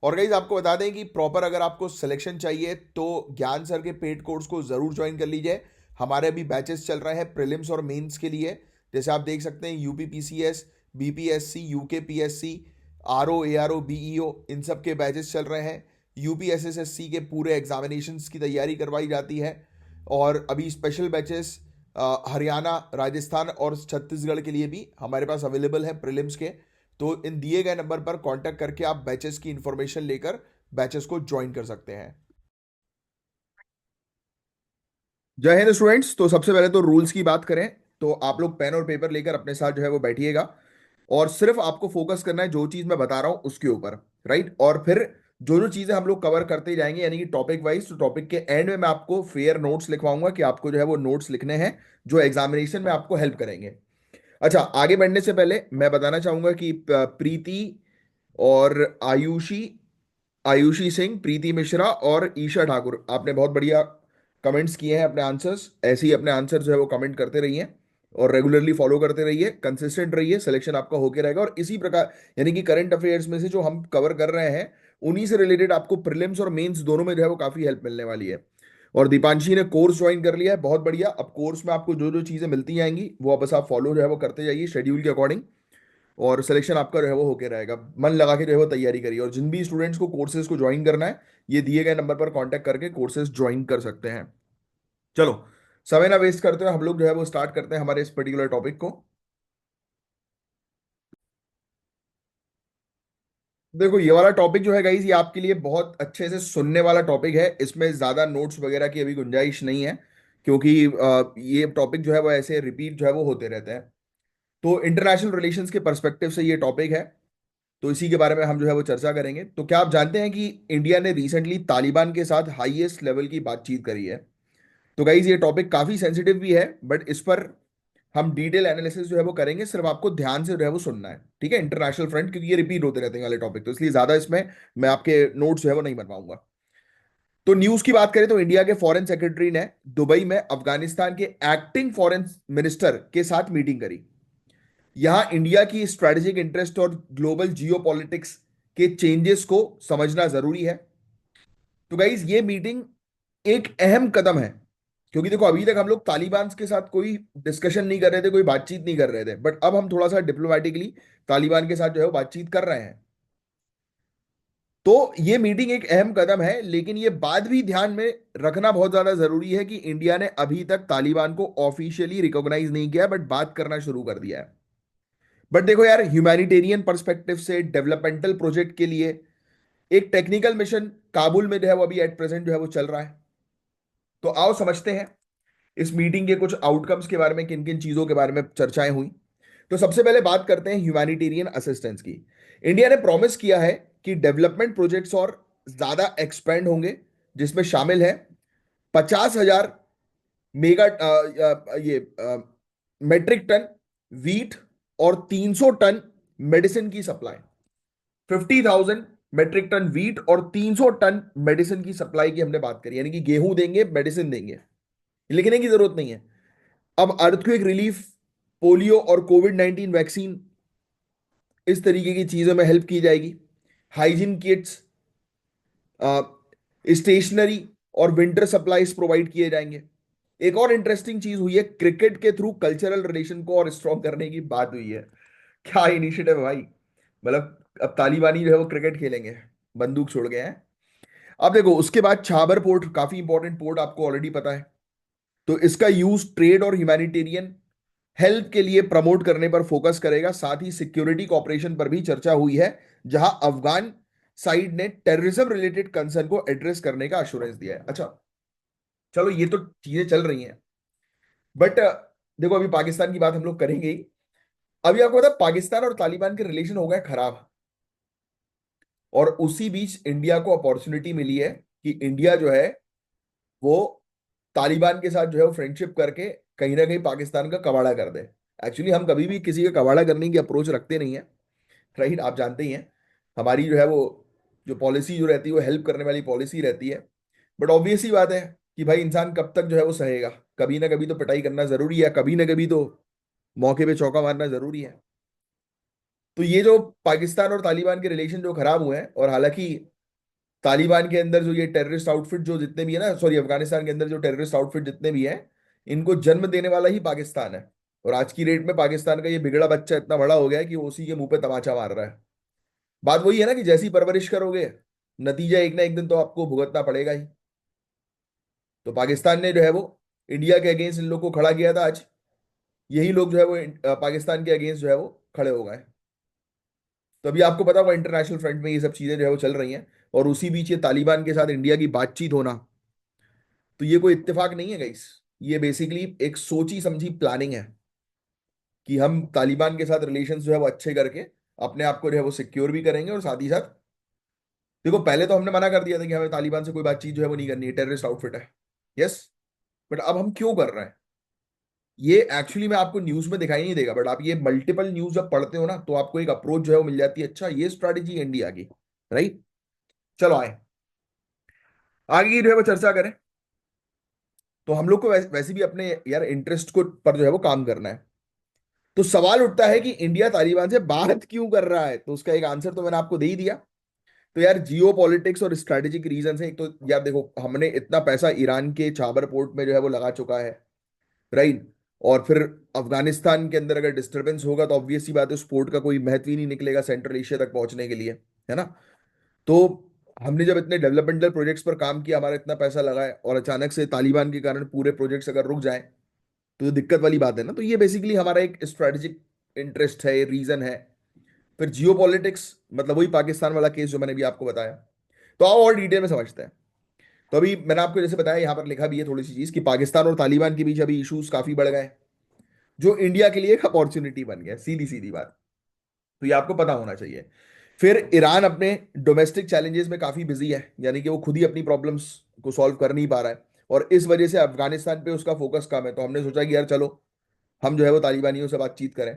और गाइज आपको बता दें कि प्रॉपर अगर आपको सिलेक्शन चाहिए तो ज्ञान सर के पेड कोर्स को ज़रूर ज्वाइन कर लीजिए। हमारे अभी बैचेस चल रहे हैं प्रीलिम्स और मेंस के लिए। जैसे आप देख सकते हैं UP PCS, BPSC, UK PSC, RO, ARO, BEO, इन सब के बैचेस चल रहे हैं। यूपी एसएसएससी के पूरे एग्जामिनेशंस की तैयारी करवाई जाती है। और अभी स्पेशल बैचेस हरियाणा, राजस्थान और छत्तीसगढ़ के लिए भी हमारे पास अवेलेबल है प्रीलिम्स के। तो इन दिए गए नंबर पर कांटेक्ट करके आप बैचेस की इंफॉर्मेशन लेकर बैचेस को ज्वाइन कर सकते हैं। जय हिंद स्टूडेंट्स। तो सबसे पहले तो रूल्स की बात करें तो आप लोग पेन और पेपर लेकर अपने साथ जो है वो बैठिएगा। और सिर्फ आपको फोकस करना है जो चीज मैं बता रहा हूं उसके ऊपर। राइट। और फिर जो जो चीजें हम लोग कवर करते जाएंगे यानी कि टॉपिक वाइज, तो टॉपिक के एंड में मैं आपको फेयर नोट्स लिखवाऊंगा कि आपको जो है वो नोट्स लिखने हैं जो एग्जामिनेशन में आपको हेल्प करेंगे। अच्छा, आगे बढ़ने से पहले मैं बताना चाहूंगा कि प्रीति और आयुषी, आयुषी सिंह, प्रीति मिश्रा और ईशा ठाकुर, आपने बहुत बढ़िया कमेंट्स किए हैं अपने आंसर्स। ऐसे ही अपने आंसर जो है वो कमेंट करते रहिए और रेगुलरली फॉलो करते रहिए, कंसिस्टेंट रहिए, सिलेक्शन आपका होके रहेगा। और इसी प्रकार यानी कि करंट अफेयर्स में से जो हम कवर कर रहे हैं उन्हीं से रिलेटेड आपको प्रीलिम्स और मेंस दोनों में जो है वो काफी हेल्प मिलने वाली है। और दीपांशी ने कोर्स ज्वाइन कर लिया है, बहुत बढ़िया। अब कोर्स में आपको जो जो चीजें मिलती जाएंगी वो बस आप फॉलो जो है वो करते जाइए शेड्यूल के अकॉर्डिंग। और सिलेक्शन आपका जो है वो होके रहेगा। मन लगा के जो है वो तैयारी करिए। और जिन भी स्टूडेंट्स को कोर्सेज को ज्वाइन करना है ये दिए गए नंबर पर कांटेक्ट करके कोर्सेज ज्वाइन कर सकते हैं। चलो, समय ना वेस्ट करते हुए हम लोग जो है वो स्टार्ट करते हैं हमारे इस पर्टिकुलर टॉपिक को। देखो, ये वाला टॉपिक जो है गाइस ये आपके लिए बहुत अच्छे से सुनने वाला टॉपिक है। इसमें ज्यादा नोट्स वगैरह की अभी गुंजाइश नहीं है क्योंकि ये टॉपिक जो है वो ऐसे रिपीट जो है वो होते रहते हैं। तो इंटरनेशनल रिलेशंस के पर्सपेक्टिव से ये टॉपिक है। तो इसी के बारे में हम जो है वो चर्चा करेंगे। तो क्या आप जानते हैं कि इंडिया ने रिसेंटली तालिबान के साथ हाईएस्ट लेवल की बातचीत करी है? तो गाइज ये टॉपिक काफी सेंसिटिव भी है बट इस पर हम डिटेल एनालिसिस जो है वो करेंगे। सिर्फ आपको ध्यान से जो है वो सुनना है, ठीक है? इंटरनेशनल फ्रंट, क्योंकि ये रिपीट होते रहते हैं वाले टॉपिक, तो इसलिए ज्यादा इसमें मैं आपके नोट्स जो है वो नहीं बन पाऊंगा। तो न्यूज की बात करें तो इंडिया के फॉरेन सेक्रेटरी ने दुबई में अफगानिस्तान के एक्टिंग फॉरेन मिनिस्टर के साथ मीटिंग करी। यहां इंडिया की स्ट्रेटेजिक इंटरेस्ट और ग्लोबल जियोपॉलिटिक्स के चेंजेस को समझना जरूरी है। तो गाइज ये मीटिंग एक अहम कदम है क्योंकि देखो अभी तक हम लोग तालिबान के साथ कोई डिस्कशन नहीं कर रहे थे, कोई बातचीत नहीं कर रहे थे, बट अब हम थोड़ा सा डिप्लोमेटिकली तालिबान के साथ जो है वो बातचीत कर रहे हैं। तो ये मीटिंग एक अहम कदम है, लेकिन ये बात भी ध्यान में रखना बहुत ज्यादा जरूरी है कि इंडिया ने अभी तक तालिबान को ऑफिशियली रिकॉग्नाइज नहीं किया बट बात करना शुरू कर दिया है। बट देखो यार, ह्यूमैनिटेरियन पर्सपेक्टिव से डेवलपमेंटल प्रोजेक्ट के लिए एक टेक्निकल मिशन काबुल में जो है वो अभी एट प्रेजेंट जो है वो चल रहा है। तो आओ समझते हैं इस मीटिंग के कुछ आउटकम्स के बारे में, किन किन चीजों के बारे में चर्चाएं हुई। तो सबसे पहले बात करते हैं ह्यूमैनिटेरियन असिस्टेंस की। इंडिया ने प्रॉमिस किया है कि डेवलपमेंट प्रोजेक्ट्स और ज्यादा एक्सपेंड होंगे, जिसमें शामिल है 50,000 मेगा ये मेट्रिक टन वीट और 300 टन मेडिसिन की सप्लाई। 50,000 मेट्रिक टन वीट और 300 टन मेडिसिन की सप्लाई की हमने बात करी, यानी कि गेहूं देंगे, मेडिसिन देंगे। लिखने की जरूरत नहीं है। अब अर्थक्वेक रिलीफ, पोलियो और कोविड 19 वैक्सीन, इस तरीके की चीजों में हेल्प की जाएगी। हाइजीन किट्स, स्टेशनरी और विंटर सप्लाईज प्रोवाइड किए जाएंगे। एक और इंटरेस्टिंग चीज हुई है, क्रिकेट के थ्रू कल्चरल रिलेशन को और स्ट्रॉन्ग करने की बात हुई है। क्या इनिशिएटिव है भाई! मतलब अब तालिबानी जो है वो क्रिकेट खेलेंगे, बंदूक छोड़ गए हैं। अब देखो उसके बाद छाबर पोर्ट, काफी इंपॉर्टेंट पोर्ट, आपको ऑलरेडी पता है। तो इसका यूज ट्रेड और ह्यूमैनिटेरियन हेल्प के लिए प्रमोट करने पर फोकस करेगा। साथ ही सिक्योरिटी कॉपरेशन पर भी चर्चा हुई है, जहां अफगान साइड ने टेररिज्म रिलेटेड कंसर्न को एड्रेस करने का अश्योरेंस दिया है। अच्छा, चलो ये तो चीजें चल रही हैं बट देखो अभी पाकिस्तान की बात हम लोग करेंगे ही। अभी आपको पता है पाकिस्तान और तालिबान के रिलेशन हो गए खराब, और उसी बीच इंडिया को अपॉर्चुनिटी मिली है कि इंडिया जो है वो तालिबान के साथ जो है वो फ्रेंडशिप करके कहीं ना कहीं पाकिस्तान का कबाड़ा कर दे। एक्चुअली हम कभी भी किसी का कबाड़ा करने की अप्रोच रखते नहीं है, राइट? आप जानते ही हैं हमारी जो है वो जो पॉलिसी जो रहती है वो हेल्प करने वाली पॉलिसी रहती है। बट ऑब्वियस ही बात है कि भाई इंसान कब तक जो है वो सहेगा। कभी ना कभी तो पिटाई करना जरूरी है, कभी ना कभी तो मौके पे चौका मारना जरूरी है। तो ये जो पाकिस्तान और तालिबान के रिलेशन जो खराब हुए हैं, और हालांकि तालिबान के अंदर जो ये टेररिस्ट आउटफिट जो जितने भी है ना, सॉरी, अफगानिस्तान के अंदर जो टेररिस्ट आउटफिट जितने भी हैं, इनको जन्म देने वाला ही पाकिस्तान है। और आज की डेट में पाकिस्तान का ये बिगड़ा बच्चा इतना बड़ा हो गया है कि वो उसी के मुंह पे तमाचा मार रहा है। बात वही है ना कि जैसी परवरिश करोगे, नतीजा एक ना एक दिन तो आपको भुगतना पड़ेगा ही। तो पाकिस्तान ने जो है वो इंडिया के अगेंस्ट इन लोग को खड़ा किया था। आज यही लोग जो है वो पाकिस्तान के अगेंस्ट जो है वो खड़े हो गए। तो अभी आपको पता होगा इंटरनेशनल फ्रंट में ये सब चीजें जो है वो चल रही हैं। और उसी बीच ये तालिबान के साथ इंडिया की बातचीत होना, तो ये कोई इत्तेफाक नहीं है गाइस। ये बेसिकली एक सोची समझी प्लानिंग है कि हम तालिबान के साथ रिलेशन जो है वो अच्छे करके अपने आप को जो है वो सिक्योर भी करेंगे। और साथ ही साथ देखो, पहले तो हमने मना कर दिया था कि हमें तालिबान से कोई बातचीत जो है वो नहीं करनी है, टेररिस्ट आउटफिट है। यस। बट अब हम क्यों कर रहे हैं, ये एक्चुअली में आपको न्यूज में दिखाई नहीं देगा, बट आप ये मल्टीपल न्यूज जब पढ़ते हो ना, तो आपको एक अप्रोच जो है वो मिल जाती है। अच्छा, ये स्ट्रैटेजी है इंडिया की। राइट। चलो आए आगे की जो है वो चर्चा करें। तो हम लोग को वैसे भी अपने यार इंटरेस्ट को पर जो है वो काम करना है। तो सवाल उठता है कि इंडिया तालिबान से बात क्यों कर रहा है, तो उसका एक आंसर तो मैंने आपको दे ही दिया। तो यार जियो पॉलिटिक्स और स्ट्रैटेजिक रीजन है। एक तो यार देखो, हमने इतना पैसा ईरान के चाबर पोर्ट में जो है वो लगा चुका है। राइट। और फिर अफगानिस्तान के अंदर अगर डिस्टरबेंस होगा तो ऑब्वियस सी बात है, उस पोर्ट का कोई महत्व ही नहीं निकलेगा सेंट्रल एशिया तक पहुंचने के लिए। है ना। तो हमने जब इतने डेवलपमेंटल प्रोजेक्ट्स पर काम किया, हमारा इतना पैसा लगा है, और अचानक से तालिबान के कारण पूरे प्रोजेक्ट्स अगर रुक जाएं, तो ये दिक्कत वाली बात है ना। तो ये बेसिकली हमारा एक स्ट्रेटेजिक इंटरेस्ट है, रीजन है। फिर जियो पॉलिटिक्स, मतलब वही पाकिस्तान वाला केस जो मैंने भी आपको बताया। तो आओ और डिटेल में समझते हैं। तो अभी मैंने आपको जैसे बताया, यहाँ पर लिखा भी है थोड़ी सी चीज कि पाकिस्तान और तालिबान के बीच अभी इश्यूज काफी बढ़ गए, जो इंडिया के लिए एक अपॉर्चुनिटी बन गया, सीधी सीधी बात। तो ये आपको पता होना चाहिए। फिर ईरान अपने डोमेस्टिक चैलेंजेस में काफी बिजी है, यानी कि वो खुद ही अपनी प्रॉब्लम्स को सॉल्व कर नहीं पा रहा है। और इस वजह से अफगानिस्तान पे उसका फोकस कम है। तो हमने सोचा कि यार चलो, हम जो है वो तालिबानियों से बातचीत करें।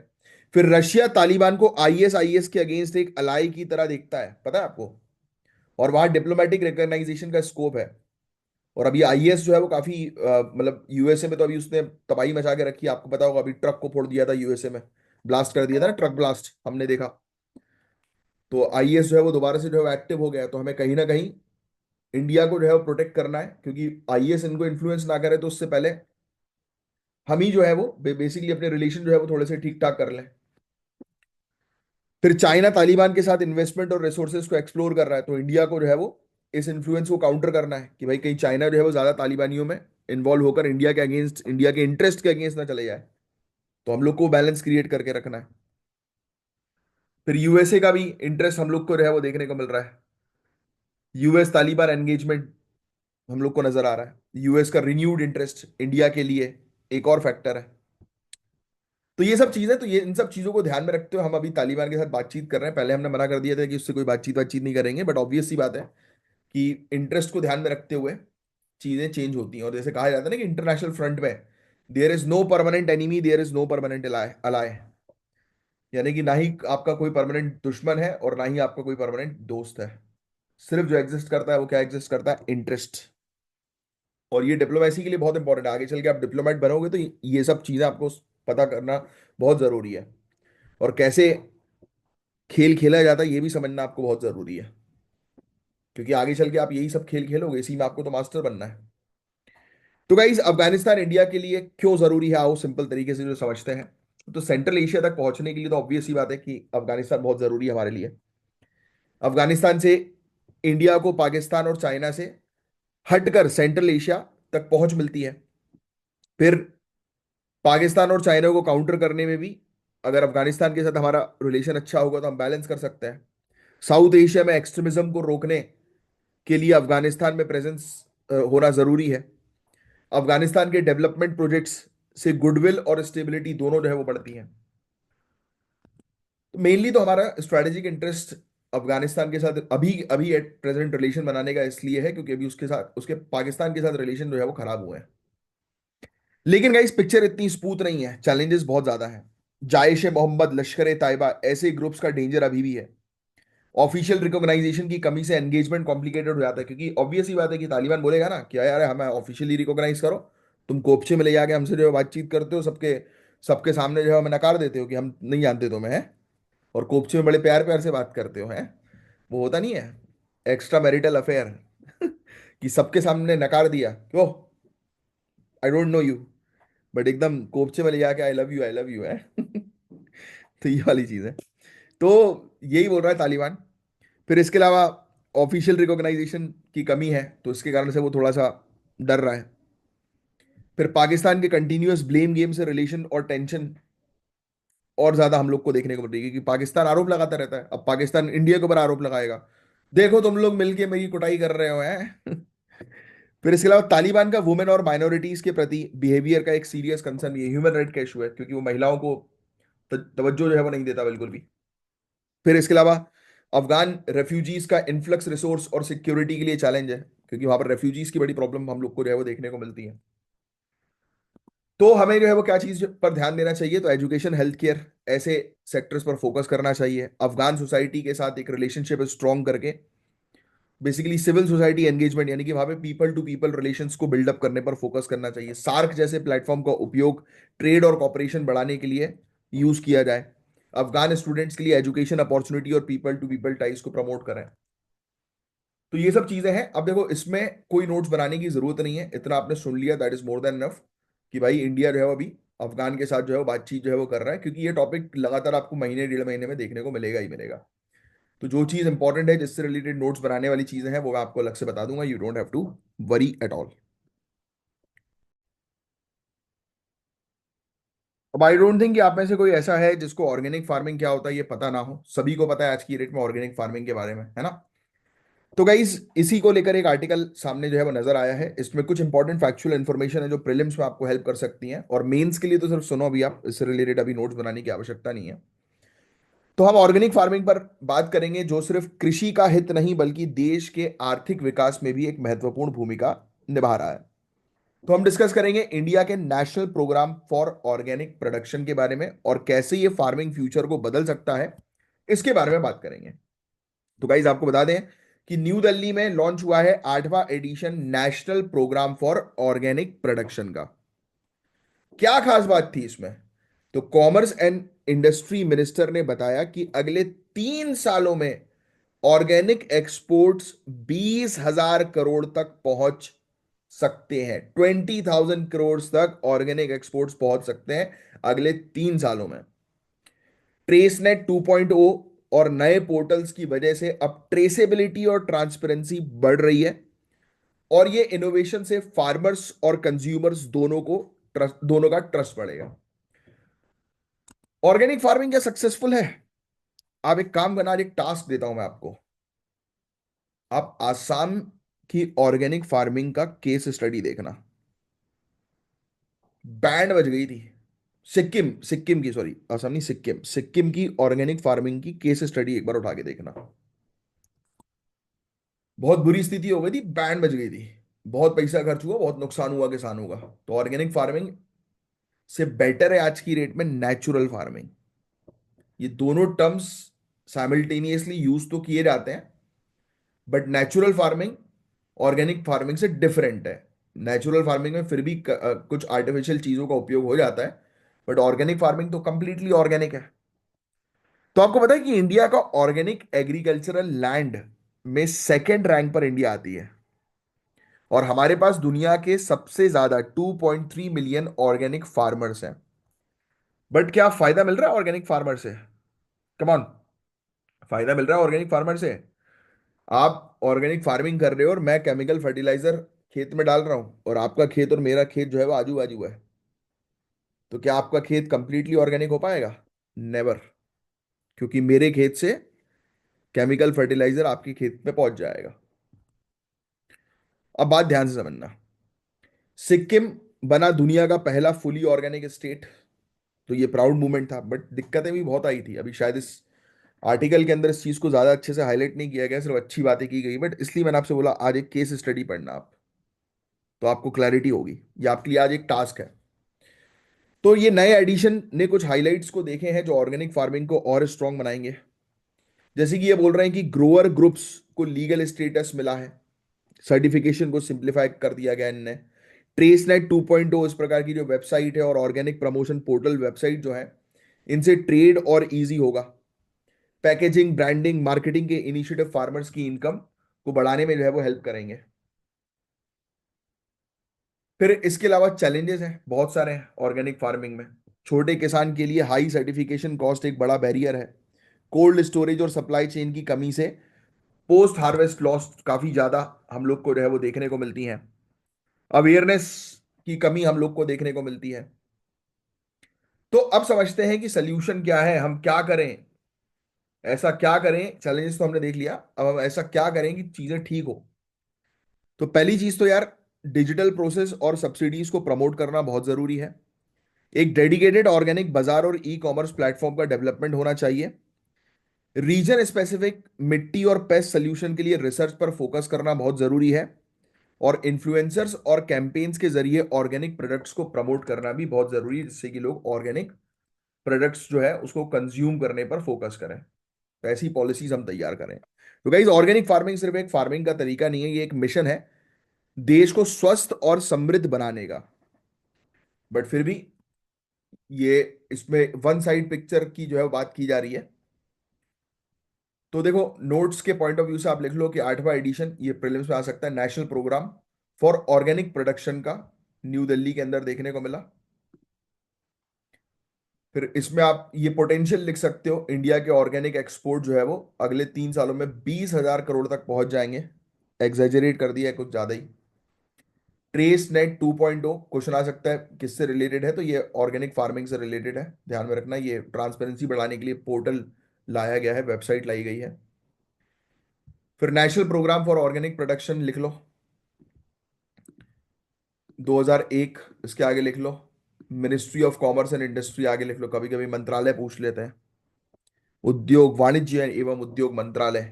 फिर रशिया तालिबान को आईएसआईएस के अगेंस्ट एक अलाई की तरह देखता है, पता है आपको। और वहां डिप्लोमेटिक रिकॉग्नाइजेशन का स्कोप है। और अभी आईएस जो है वो काफी मतलब यूएसए में तो अभी उसने तबाही मचा के रखी है। आपको पता होगा, अभी ट्रक को फोड़ दिया था यूएसए में, ब्लास्ट कर दिया था ना, ट्रक ब्लास्ट हमने देखा। तो आईएस जो है वो दोबारा से जो है वो एक्टिव हो गया है। तो हमें कहीं ना कहीं इंडिया को जो है वो प्रोटेक्ट करना है, क्योंकि आईएस इनको इन्फ्लुएंस ना करे, तो उससे पहले हम ही जो है वो बेसिकली अपने रिलेशन जो है वो थोड़े से ठीक ठाक कर लें। फिर चाइना तालिबान के साथ इन्वेस्टमेंट और रिसोर्सेज को एक्सप्लोर कर रहा है। तो इंडिया को जो है वो इस इन्फ्लुएंस को काउंटर करना है कि भाई कहीं चाइना जो है वो ज्यादा तालिबानियों में इन्वॉल्व होकर इंडिया के अगेंस्ट, इंडिया के इंटरेस्ट के अगेंस्ट ना चले जाए। तो हम लोग को बैलेंस क्रिएट करके रखना है। फिर यूएसए का भी इंटरेस्ट हम लोग को जो है वो देखने को मिल रहा है। यूएस तालिबान एंगेजमेंट हम लोग को नजर आ रहा है। यूएस का रिन्यूड इंटरेस्ट इंडिया के लिए एक और फैक्टर है। तो ये सब चीजें, तो ये इन सब चीजों को ध्यान में रखते हुए हम अभी तालिबान के साथ बातचीत कर रहे हैं। पहले हमने मना कर दिया था कि उससे कोई बातचीत बातचीत नहीं करेंगे, बट ऑब्वियस सी बात है कि इंटरेस्ट को ध्यान में रखते हुए चीजें चेंज होती हैं। और जैसे कहा जाता है ना कि इंटरनेशनल फ्रंट में there is no permanent enemy, there is no permanent ally. यानी कि ना ही आपका कोई परमानेंट दुश्मन है और ना ही आपका कोई परमानेंट दोस्त है। सिर्फ जो एग्जिस्ट करता है वो क्या एग्जिस्ट करता है, इंटरेस्ट। और ये डिप्लोमेसी के लिए बहुत इंपॉर्टेंट है। आगे चल के आप डिप्लोमेट बनोगे तो ये सब चीजें आपको पता करना बहुत जरूरी है। और कैसे खेल खेला जाता है ये भी समझना आपको बहुत जरूरी है, क्योंकि आगे चल के आप यही सब खेल खेलोगे, इसी में आपको तो मास्टर बनना है। तो गाइस, अफगानिस्तान इंडिया के लिए क्यों जरूरी है, आओ सिंपल तरीके से जो समझते हैं। तो सेंट्रल एशिया तक पहुंचने के लिए तो ऑब्वियस सी बात है कि अफगानिस्तान बहुत जरूरी है हमारे लिए। अफगानिस्तान से इंडिया को पाकिस्तान और चाइना से हटकर सेंट्रल एशिया तक पहुंच मिलती है। फिर पाकिस्तान और चाइना को काउंटर करने में भी अगर अफगानिस्तान के साथ हमारा रिलेशन अच्छा होगा तो हम बैलेंस कर सकते हैं। साउथ एशिया में एक्सट्रीमिज्म को रोकने के लिए अफगानिस्तान में प्रेजेंस होना जरूरी है। अफगानिस्तान के डेवलपमेंट प्रोजेक्ट्स से गुडविल और स्टेबिलिटी दोनों जो है वो बढ़ती हैं। तो मेनली तो हमारा स्ट्रेटेजिक इंटरेस्ट अफगानिस्तान के साथ अभी अभी एट प्रेजेंट रिलेशन बनाने का इसलिए है क्योंकि अभी उसके साथ, उसके पाकिस्तान के साथ रिलेशन जो है वो खराब हुए हैं। लेकिन गाइस, पिक्चर इतनी स्मूथ नहीं है, चैलेंजेस बहुत ज्यादा हैं। जायश ए मोहम्मद, लश्कर ए ताइबा, ऐसे ग्रुप्स का डेंजर अभी भी है। ऑफिशियल रिकॉग्नाइजेशन की कमी से एंगेजमेंट कॉम्प्लिकेटेड हो जाता है, क्योंकि ऑब्वियस ही बात है कि तालिबान बोलेगा ना कि यार हमें ऑफिशियली रिकॉग्नाइज करो। तुम कोपचे में ले जाके हमसे जो है बातचीत करते हो, सबके सबके सामने जो है हमें नकार देते हो कि हम नहीं जानते तुम्हें, हैं। और कोपचे में बड़े प्यार प्यार से बात करते हो, हैं। वो होता नहीं है। एक्स्ट्रा मैरिटल अफेयर कि सबके सामने नकार दिया क्यों, I don't know you, but एकदम कोपचे में ले जाके आई लव यू है तो ये वाली चीज है। तो यही बोल रहा है तालिबान। फिर इसके अलावा ऑफिशियल रिकॉग्नाइजेशन की कमी है, तो इसके कारण से वो थोड़ा सा डर रहा है। फिर पाकिस्तान के कंटिन्यूअस ब्लेम गेम से रिलेशन और टेंशन और ज्यादा हम लोग को देखने को मिल रही है, क्योंकि पाकिस्तान आरोप लगाता रहता है। अब पाकिस्तान इंडिया के ऊपर आरोप लगाएगा, देखो तुम लोग मिलके मेरी कुटाई कर रहे हो हैं फिर इसके अलावा तालिबान का वुमेन और माइनॉरिटीज के प्रति बिहेवियर का एक सीरियस कंसर्न, ये ह्यूमन राइट का इशू है, क्योंकि वो महिलाओं को तवज्जो जो है वो नहीं देता बिल्कुल भी। फिर इसके अलावा अफगान रेफ्यूजीज का इन्फ्लक्स रिसोर्स और सिक्योरिटी के लिए चैलेंज है, क्योंकि वहां पर रेफ्यूजीज की बड़ी प्रॉब्लम हम लोग को जो है वो देखने को मिलती है। तो हमें जो है वो क्या चीज पर ध्यान देना चाहिए, तो एजुकेशन, हेल्थ केयर, ऐसे सेक्टर्स पर फोकस करना चाहिए। अफगान सोसाइटी के साथ एक रिलेशनशिप स्ट्रॉन्ग करके बेसिकली सिविल सोसाइटी एंगेजमेंट, यानी कि वहां पे पीपल टू पीपल रिलेशंस को बिल्डअप करने पर फोकस करना चाहिए। सार्क जैसे प्लेटफॉर्म का उपयोग ट्रेड और कॉपरेशन बढ़ाने के लिए यूज किया जाए। अफगान स्टूडेंट्स के लिए एजुकेशन अपॉर्चुनिटी और पीपल टू पीपल टाइज को प्रमोट करें। तो ये सब चीजें हैं। अब देखो, इसमें कोई नोट्स बनाने की जरूरत नहीं है, इतना आपने सुन लिया, that is more than enough कि भाई इंडिया जो है वो अभी अफगान के साथ जो है वो बातचीत जो है वो कर रहा है, क्योंकि ये टॉपिक लगातार आपको महीने डेढ़ महीने में देखने को मिलेगा ही मिलेगा। तो जो चीज इंपॉर्टेंट है, जिससे रिलेटेड नोट्स बनाने वाली चीजें हैं, वो मैं आपको अलग से बता दूंगा, you don't have to worry at all. अब आई डोंट थिंक कि आप में से कोई ऐसा है जिसको ऑर्गेनिक फार्मिंग क्या होता है ये पता ना हो, सभी को पता है आज की डेट में ऑर्गेनिक फार्मिंग के बारे में, है ना। तो गाइज इसी को लेकर एक आर्टिकल सामने जो है वो नजर आया है, इसमें कुछ इंपॉर्टेंट फैक्चुअल इन्फॉर्मेशन है जो प्रीलिम्स में आपको हेल्प कर सकती हैं, और मेंस के लिए तो सिर्फ सुनो, अभी आप इससे रिलेटेड अभी नोट्स बनाने की आवश्यकता नहीं है। तो हम ऑर्गेनिक फार्मिंग पर बात करेंगे, जो सिर्फ कृषि का हित नहीं बल्कि देश के आर्थिक विकास में भी एक महत्वपूर्ण भूमिका निभा रहा है। तो हम डिस्कस करेंगे इंडिया के national programme for organic production के बारे में, और कैसे ये फार्मिंग फ्यूचर को बदल सकता है, इसके बारे में बात करेंगे। तो गाइज आपको बता दें कि न्यू दिल्ली में लॉन्च हुआ है 8वां edition national programme for organic production का। क्या खास बात थी इसमें, तो कॉमर्स एंड इंडस्ट्री मिनिस्टर ने बताया कि अगले 3 सालों में ऑर्गेनिक एक्सपोर्ट्स 20,000 करोड़ तक पहुंच सकते हैं। 20,000 करोड़ तक ऑर्गेनिक एक्सपोर्ट्स पहुंच सकते हैं अगले 3 सालों में। ट्रेसनेट 2.0 और नए पोर्टल्स की वजह से अब ट्रेसेबिलिटी और ट्रांसपेरेंसी बढ़ रही है, और ये इनोवेशन से फार्मर्स और कंज्यूमर्स दोनों को ट्रस्ट, दोनों का ट्रस्ट बढ़ेगा। ऑर्गेनिक फार्मिंग क्या सक्सेसफुल है? आप एक काम करना, आज एक टास्क देता हूं मैं आपको। आप आसाम की ऑर्गेनिक फार्मिंग का केस स्टडी देखना। बैंड बज गई थी। सिक्किम, सिक्किम की, सॉरी असम नहीं, सिक्किम, सिक्किम की ऑर्गेनिक फार्मिंग की केस स्टडी एक बार उठा के देखना। बहुत बुरी स्थिति हो गई थी, बैंड बज गई थी, बहुत पैसा खर्च हुआ, बहुत नुकसान हुआ किसानों का। तो ऑर्गेनिक फार्मिंग से बेटर है आज की रेट में नेचुरल फार्मिंग। ये दोनों टर्म्स साइमल्टेनियसली यूज तो किए जाते हैं, but natural farming organic farming से डिफरेंट है। नेचुरल फार्मिंग में फिर भी कुछ आर्टिफिशियल चीजों का उपयोग हो जाता है, बट ऑर्गेनिक फार्मिंग तो कंप्लीटली ऑर्गेनिक है। तो आपको पता है कि इंडिया का ऑर्गेनिक एग्रीकल्चरल लैंड में सेकेंड रैंक पर इंडिया आती है, और हमारे पास दुनिया के सबसे ज्यादा 2.3 मिलियन ऑर्गेनिक फार्मर्स हैं। बट क्या फायदा मिल रहा है ऑर्गेनिक फार्मर से? कम ऑन, फायदा मिल रहा है ऑर्गेनिक फार्मर से। आप ऑर्गेनिक फार्मिंग कर रहे हो और मैं केमिकल फर्टिलाइजर खेत में डाल रहा हूं, और आपका खेत और मेरा खेत जो है वो आजू बाजू है, तो क्या आपका खेत कंप्लीटली ऑर्गेनिक हो पाएगा? नेवर। क्योंकि मेरे खेत से केमिकल फर्टिलाइजर आपके खेत पे पहुंच जाएगा। अब बात ध्यान से समझना। सिक्किम बना दुनिया का पहला फुली ऑर्गेनिक स्टेट, तो ये प्राउड मूवमेंट था, बट दिक्कतें भी बहुत आई थी। अभी शायद इस आर्टिकल के अंदर इस चीज को ज्यादा अच्छे से हाईलाइट नहीं किया गया, सिर्फ अच्छी बातें की गई, बट इसलिए मैंने आपसे बोला आज एक केस स्टडी पढ़ना आप, तो आपको क्लैरिटी होगी। ये आपके लिए आज एक टास्क है। तो ये नए एडिशन ने कुछ हाइलाइट्स को देखे हैं जो ऑर्गेनिक फार्मिंग को और स्ट्रांग बनाएंगे। जैसे कि ये बोल रहे हैं कि ग्रोअर ग्रुप्स को लीगल स्टेटस मिला है, सर्टिफिकेशन को सिंप्लीफाई कर दिया गया इनने। ट्रेसनेट 2.0 इस प्रकार की जो वेबसाइट है और ऑर्गेनिक प्रमोशन पोर्टल वेबसाइट जो है, इनसे ट्रेड और इजी होगा। पैकेजिंग, ब्रांडिंग, मार्केटिंग के इनिशिएटिव फार्मर्स की इनकम को बढ़ाने में जो है वो हेल्प करेंगे। फिर इसके अलावा चैलेंजेस हैं, बहुत सारे हैं ऑर्गेनिक फार्मिंग में। छोटे किसान के लिए हाई सर्टिफिकेशन कॉस्ट एक बड़ा बैरियर है। कोल्ड स्टोरेज और सप्लाई चेन की कमी से पोस्ट हार्वेस्ट लॉस काफी ज्यादा हम लोग को जो है वो देखने को मिलती है। अवेयरनेस की कमी हम लोग को देखने को मिलती है। तो अब समझते हैं कि सोल्यूशन क्या है, हम क्या करें, ऐसा क्या करें। चैलेंजेस तो हमने देख लिया, अब हम ऐसा क्या करें कि चीजें ठीक हो। तो पहली चीज तो यार, डिजिटल प्रोसेस और सब्सिडीज को प्रमोट करना बहुत जरूरी है। एक डेडिकेटेड ऑर्गेनिक बाजार और ई कॉमर्स प्लेटफॉर्म का डेवलपमेंट होना चाहिए। रीजन स्पेसिफिक मिट्टी और पेस्ट सोल्यूशन के लिए रिसर्च पर फोकस करना बहुत जरूरी है। और इन्फ्लुएंसर्स और कैंपेन्स के जरिए ऑर्गेनिक प्रोडक्ट्स को प्रमोट करना भी बहुत जरूरी है, जिससे कि लोग ऑर्गेनिक प्रोडक्ट्स जो है उसको कंज्यूम करने पर फोकस करें। तो ऐसी पॉलिसीज हम तैयार करें। तो गाइस, ऑर्गेनिक फार्मिंग सिर्फ एक फार्मिंग का तरीका नहीं है, ये एक मिशन है देश को स्वस्थ और समृद्ध बनाने का। बट फिर भी ये, इसमें वन साइड पिक्चर की जो है वो बात की जा रही है। तो देखो, नोट्स के पॉइंट ऑफ व्यू से आप लिख लो कि 8वां एडिशन ये प्रीलिम्स में आ सकता है, national programme for organic production का, न्यू दिल्ली के अंदर देखने को मिला। फिर इसमें आप ये पोटेंशियल लिख सकते हो, इंडिया के ऑर्गेनिक एक्सपोर्ट जो है वो अगले 3 सालों में 20,000 करोड़ तक पहुंच जाएंगे। एग्जेजरेट कर दिया है कुछ ज्यादा ही। ट्रेस नेट 2.0 क्वेश्चन आ सकता है, किससे रिलेटेड है, तो ये ऑर्गेनिक फार्मिंग से रिलेटेड है, ध्यान में रखना। ये ट्रांसपेरेंसी बढ़ाने के लिए पोर्टल लाया गया है, वेबसाइट लाई गई है। फिर national programme for organic production लिख लो, 2001 इसके आगे लिख लो। Ministry of commerce and industry आगे लिख लो, कभी कभी मंत्रालय पूछ लेते हैं। उद्योग वाणिज्य एवं उद्योग मंत्रालय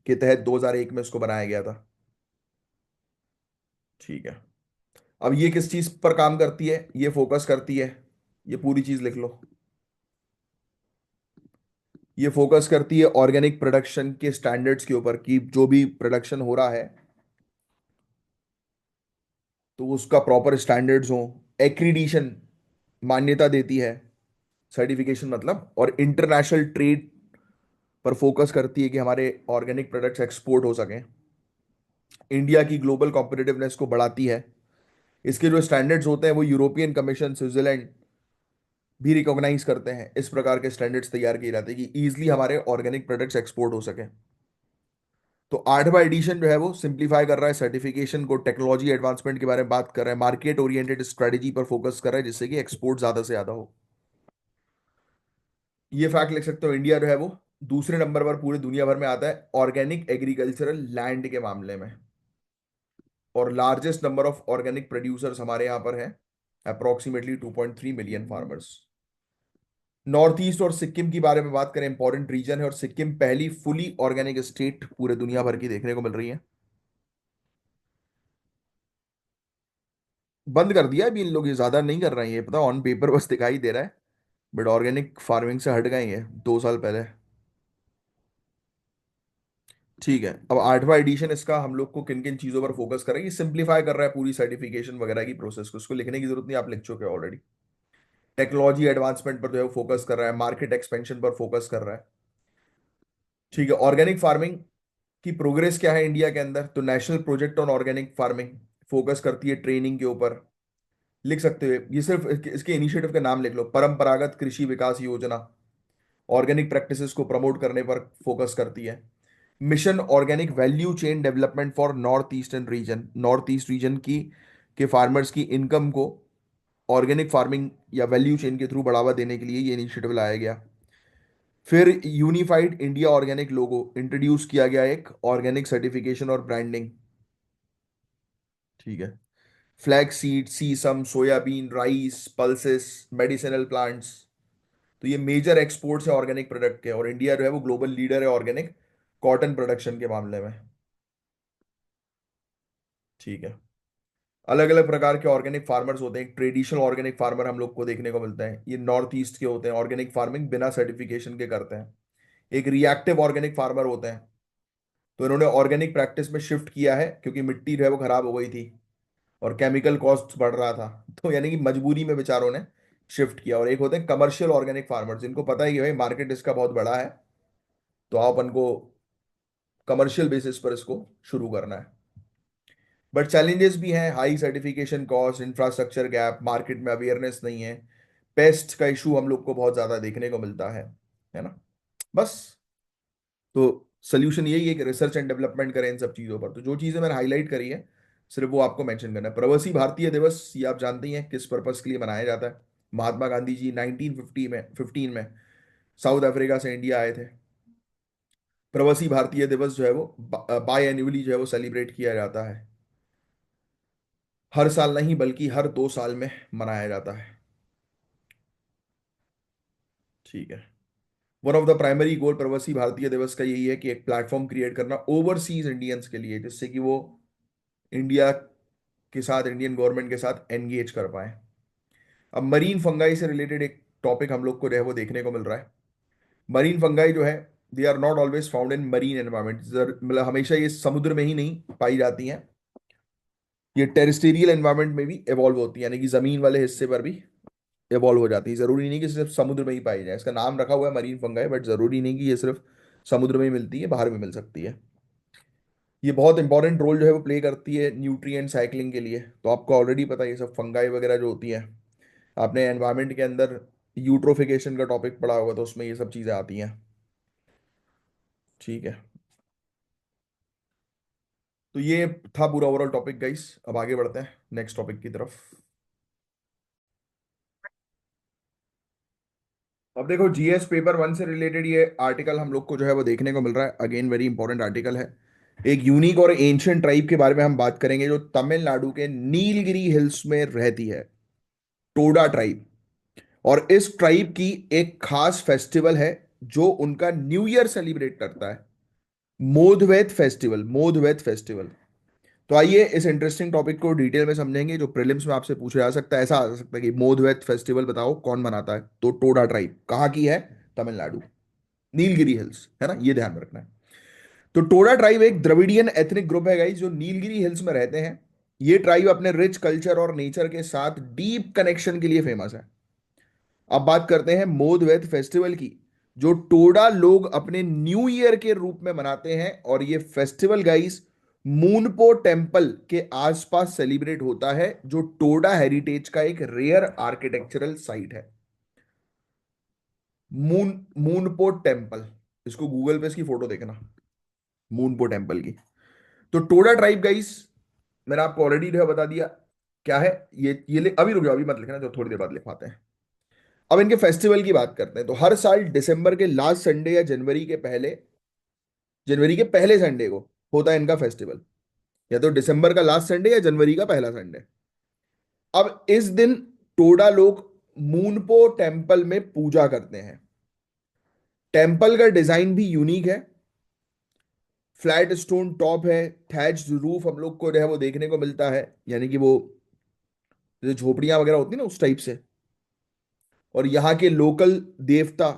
के तहत 2001 में इसको बनाया गया था। ठीक है। अब ये किस चीज पर काम करती है, ये फोकस करती है, ये पूरी चीज लिख लो। ये फोकस करती है ऑर्गेनिक प्रोडक्शन के स्टैंडर्ड्स के ऊपर, कि जो भी प्रोडक्शन हो रहा है तो उसका प्रॉपर स्टैंडर्ड्स हो। एक्रीडिशन मान्यता देती है, सर्टिफिकेशन मतलब। और इंटरनेशनल ट्रेड पर फोकस करती है कि हमारे ऑर्गेनिक प्रोडक्ट्स एक्सपोर्ट हो सकें। इंडिया की ग्लोबल कॉम्पिटिटिवनेस को बढ़ाती है। इसके जो स्टैंडर्ड्स होते हैं वो यूरोपियन कमीशन, स्विट्जरलैंड भी रिकॉग्नाइज करते हैं। इस प्रकार के स्टैंडर्ड्स तैयार किए जाते हैं कि इजीली हमारे ऑर्गेनिक प्रोडक्ट्स एक्सपोर्ट हो सके। तो 8वां एडिशन जो है वो सिंप्लीफाई कर रहा है सर्टिफिकेशन को, टेक्नोलॉजी एडवांसमेंट के बारे में बात कर रहा है, मार्केट ओरिएंटेड स्ट्रेटेजी पर फोकस कर रहा है, जिससे कि एक्सपोर्ट ज्यादा से ज्यादा हो। ये फैक्ट लिख सकते हो, इंडिया जो है वो दूसरे नंबर पर पूरे दुनिया भर में आता है ऑर्गेनिक एग्रीकल्चरल लैंड के मामले में। और largest number of organic producers हमारे यहाँ पर है, approximately 2.3 million farmers. North east और सिक्किम की बारे में बात करें, इंपॉर्टेंट रीजन है, और सिक्किम पहली फुली ऑर्गेनिक स्टेट पूरे दुनिया भर की देखने को मिल रही है। बंद कर दिया अभी इन लोग, ये ज्यादा नहीं कर रहे हैं, ये पता ऑन पेपर बस दिखाई दे रहा है, बट ऑर्गेनिक फार्मिंग से हट गए हैं 2 साल पहले। ठीक है। अब 8वां एडिशन इसका हम लोग को किन किन चीजों पर फोकस करेंगे, सिंप्लीफाई कर रहा है पूरी सर्टिफिकेशन वगैरह की प्रोसेस को, उसको लिखने की जरूरत नहीं, आप लिख चुके हो ऑलरेडी। टेक्नोलॉजी एडवांसमेंट पर जो है फोकस कर रहा है, मार्केट एक्सपेंशन पर फोकस कर रहा है। ठीक है। ऑर्गेनिक फार्मिंग की प्रोग्रेस क्या है इंडिया के अंदर, तो national project on organic farming focus करती है ट्रेनिंग के ऊपर। लिख सकते हो, ये सिर्फ इसके इनिशिएटिव का नाम लिख लो, परंपरागत कृषि विकास योजना ऑर्गेनिक प्रैक्टिसेस को प्रमोट करने पर फोकस करती है। Mission organic value chain development for north eastern region, north east region की के फार्मर्स की इनकम को ऑर्गेनिक फार्मिंग या वैल्यू चेन के थ्रू बढ़ावा देने के लिए ये इनिशिएटिव लाया गया। फिर unified India organic logo introduce किया गया, एक ऑर्गेनिक सर्टिफिकेशन और ब्रांडिंग। ठीक है। Flax seed, sesame, soybean, rice, pulses, medicinal plants, तो ये मेजर एक्सपोर्ट्स है ऑर्गेनिक प्रोडक्ट के, और इंडिया जो है वो ग्लोबल लीडर है ऑर्गेनिक कॉटन प्रोडक्शन के मामले में। ठीक है। अलग अलग प्रकार के ऑर्गेनिक फार्मर्स होते हैं। ट्रेडिशनल ऑर्गेनिक फार्मर हम लोग को देखने को मिलता है, ये नॉर्थ ईस्ट के होते हैं, ऑर्गेनिक फार्मिंग बिना सर्टिफिकेशन के करते हैं। एक रिएक्टिव ऑर्गेनिक फार्मर होते हैं, तो इन्होंने ऑर्गेनिक प्रैक्टिस में शिफ्ट किया है क्योंकि मिट्टी जो है वो खराब हो गई थी और केमिकल कॉस्ट बढ़ रहा था, तो यानी कि मजबूरी में बेचारों ने शिफ्ट किया। और एक होते हैं कमर्शियल ऑर्गेनिक फार्मर्स, जिनको पता ही है भाई मार्केट इसका बहुत बड़ा है, तो आप उनको कमर्शियल बेसिस पर इसको शुरू करना है। बट चैलेंजेस भी हैं, high certification cost, infrastructure gap, market में अवेयरनेस नहीं है, पेस्ट का इशू हम लोग को बहुत ज्यादा देखने को मिलता है ना। बस। तो सोल्यूशन यही है कि रिसर्च एंड डेवलपमेंट करें इन सब चीजों पर। तो जो चीजें मैंने हाईलाइट करी है सिर्फ वो आपको मेंशन करना है। प्रवासी भारतीय दिवस ये आप जानते ही हैं किस पर्पस के लिए मनाया जाता है। महात्मा गांधी जी 1915 में साउथ अफ्रीका से इंडिया आए थे। प्रवासी भारतीय दिवस जो है वो बाय एन्युअली जो है वो सेलिब्रेट किया जाता है। हर साल नहीं बल्कि हर 2 साल में मनाया जाता है। ठीक है। One of the primary goal प्रवासी भारतीय दिवस का यही है कि एक प्लेटफॉर्म क्रिएट करना ओवरसीज इंडियंस के लिए, जिससे कि वो इंडिया के साथ, इंडियन गवर्नमेंट के साथ एंगेज कर पाए। अब मरीन फंगाई से रिलेटेड एक टॉपिक हम लोग को जो है वो देखने को मिल रहा है। मरीन फंगाई जो है, they are not always found in marine environment, मतलब हमेशा ये समुद्र में ही नहीं पाई जाती हैं। ये टेरेस्टेरियल एनवायरमेंट में भी इवॉल्व होती है, यानी कि जमीन वाले हिस्से पर भी इवॉल्व हो जाती है। जरूरी नहीं कि सिर्फ समुद्र में ही पाई जाए। इसका नाम रखा हुआ है मरीन फंगाई, बट जरूरी नहीं कि ये सिर्फ समुद्र में ही मिलती है, बाहर भी मिल सकती है। ये बहुत इंपॉर्टेंट रोल जो है वो प्ले करती है न्यूट्रिएंट साइक्लिंग के लिए। तो आपको ऑलरेडी पता है ये सब फंगाई वगैरह जो होती है, आपने एनवायरनमेंट के अंदर यूट्रोफिकेशन का टॉपिक पढ़ा होगा तो उसमें ये सब चीजें आती हैं। ठीक है। तो ये था पूरा ओवरऑल टॉपिक गाइस। अब आगे बढ़ते हैं नेक्स्ट टॉपिक की तरफ। अब देखो, जीएस पेपर 1 से रिलेटेड ये आर्टिकल हम लोग को जो है वो देखने को मिल रहा है। अगेन वेरी इंपॉर्टेंट आर्टिकल है। एक यूनिक और एंशियंट ट्राइब के बारे में हम बात करेंगे जो तमिलनाडु के नीलगिरी हिल्स में रहती है, टोडा ट्राइब। और इस ट्राइब की एक खास फेस्टिवल है जो उनका न्यू ईयर सेलिब्रेट करता है, मोदवेत फेस्टिवल। मोदवेत फेस्टिवल। तो आइए इस इंटरेस्टिंग टॉपिक को डिटेल में समझेंगे, जो प्रीलिम्स में आपसे पूछा जा सकता है। ऐसा आ सकता है कि मोदवेत फेस्टिवल बताओ कौन मनाता है, तो टोडा ट्राइब कहाँ की है, तमिलनाडु, नीलगिरी हिल्स, है ना, ये ध्यान में रखना है। तो टोडा ट्राइब एक द्रविडियन एथनिक ग्रुप है गाइस जो नीलगिरी हिल्स में रहते हैं। ये ट्राइब अपने रिच कल्चर और नेचर के साथ डीप कनेक्शन के लिए फेमस है। अब बात करते हैं मोदवेत फेस्टिवल की, जो टोडा लोग अपने न्यू ईयर के रूप में मनाते हैं। और ये फेस्टिवल गाइस मूनपो टेम्पल के आसपास सेलिब्रेट होता है, जो टोडा हेरिटेज का एक रेयर आर्किटेक्चरल साइट है। मूनपो टेम्पल, इसको गूगल पे इसकी फोटो देखना, मूनपो टेम्पल की। तो टोडा ट्राइब गाइस, मैंने आपको ऑलरेडी जो है बता दिया क्या है। अभी रुक जाओ, अभी मत लिखना, जो थोड़ी देर बाद लिखवाते हैं। अब इनके फेस्टिवल की बात करते हैं। तो हर साल दिसंबर के लास्ट संडे या जनवरी के पहले संडे को होता है इनका फेस्टिवल। या तो दिसंबर का लास्ट संडे या जनवरी का पहला संडे। अब इस दिन टोडा लोग मूनपो टेम्पल में पूजा करते हैं। टेम्पल का डिजाइन भी यूनिक है। फ्लैट स्टोन टॉप है, थैच्ड रूफ हम लोग को जो है वो देखने को मिलता है, यानी कि वो जो झोपड़ियां वगैरह होती है ना उस टाइप से। और यहाँ के लोकल देवता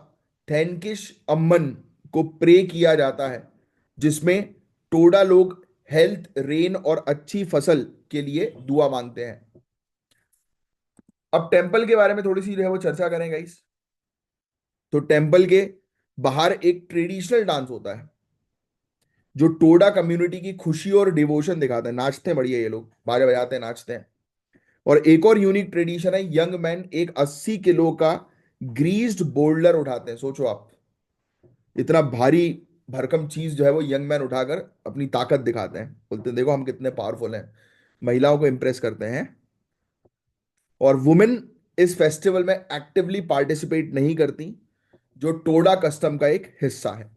थैंकिश अम्मन को प्रे किया जाता है, जिसमें टोडा लोग हेल्थ, रेन और अच्छी फसल के लिए दुआ मांगते हैं। अब टेम्पल के बारे में थोड़ी सी जो है वो चर्चा करें गाइस। तो टेम्पल के बाहर एक ट्रेडिशनल डांस होता है जो टोडा कम्युनिटी की खुशी और डिवोशन दिखाता है। नाचते हैं बढ़िया, ये लोग बाजे बजाते हैं, नाचते हैं। और एक और यूनिक ट्रेडिशन है, यंग मैन एक 80 किलो का ग्रीस्ड बोल्डर उठाते हैं। सोचो आप, इतना भारी भरकम चीज जो है वो यंग मैन उठाकर अपनी ताकत दिखाते हैं, बोलते हैं देखो हम कितने पावरफुल हैं, महिलाओं को इंप्रेस करते हैं। और वुमेन इस फेस्टिवल में एक्टिवली पार्टिसिपेट नहीं करती, जो टोडा कस्टम का एक हिस्सा है।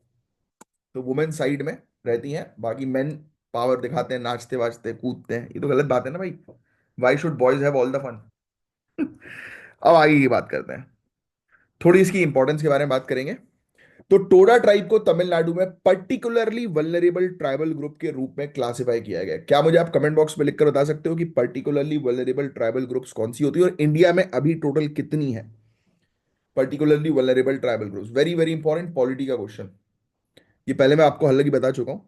तो वुमेन साइड में रहती हैं, बाकी मेन पावर दिखाते हैं, नाचते वाचते कूदते हैं। ये तो गलत बात है ना भाई, why should boys have all the fun. अब आगे की बात करते हैं, थोड़ी इसकी इंपॉर्टेंस के बारे में बात करेंगे। तो टोडा ट्राइब को तमिलनाडु में पर्टिकुलरली वल्नरेबल ट्राइबल ग्रुप के रूप में क्लासिफाई किया गया है। क्या मुझे आप कमेंट बॉक्स में लिखकर बता सकते हो कि पर्टिकुलरली वल्नरेबल ट्राइबल ग्रुप्स कौन सी होती है और इंडिया में अभी टोटल कितनी है particularly vulnerable tribal groups? Very very important polity का क्वेश्चन। ये पहले मैं आपको हालांकि बता चुका हूं।